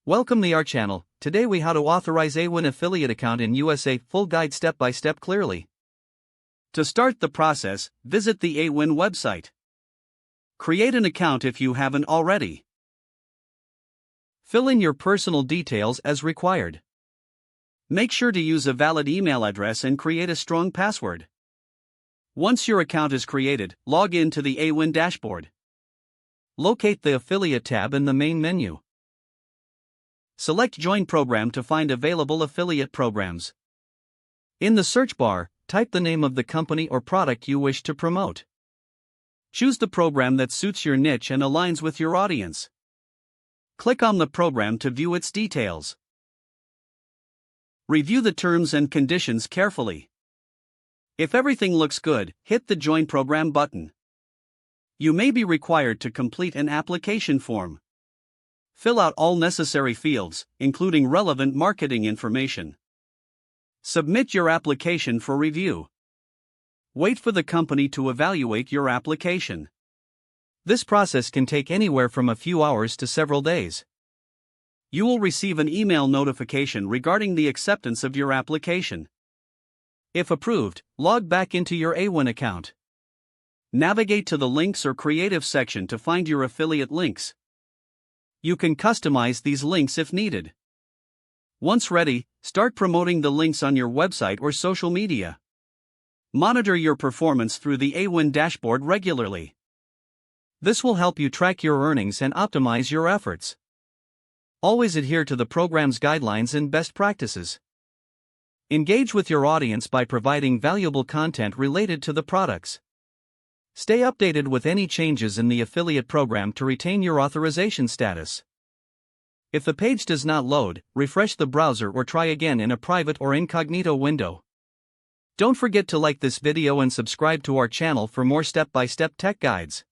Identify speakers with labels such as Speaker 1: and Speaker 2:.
Speaker 1: Welcome to our channel. Today we how to authorize Awin affiliate account in USA, full guide step by step clearly. To start the process, visit the Awin website. Create an account if you haven't already. Fill in your personal details as required. Make sure to use a valid email address and create a strong password. Once your account is created, log in to the Awin dashboard. Locate the affiliate tab in the main menu. Select Join Program to find available affiliate programs. In the search bar, type the name of the company or product you wish to promote. Choose the program that suits your niche and aligns with your audience. Click on the program to view its details. Review the terms and conditions carefully. If everything looks good, hit the Join Program button. You may be required to complete an application form. Fill out all necessary fields, including relevant marketing information. Submit your application for review. Wait for the company to evaluate your application. This process can take anywhere from a few hours to several days. You will receive an email notification regarding the acceptance of your application. If approved, log back into your Awin account. Navigate to the Links or Creative section to find your affiliate links. You can customize these links if needed. Once ready, start promoting the links on your website or social media. Monitor your performance through the Awin dashboard regularly. This will help you track your earnings and optimize your efforts. Always adhere to the program's guidelines and best practices. Engage with your audience by providing valuable content related to the products. Stay updated with any changes in the affiliate program to retain your authorization status. If the page does not load, refresh the browser or try again in a private or incognito window. Don't forget to like this video and subscribe to our channel for more step-by-step tech guides.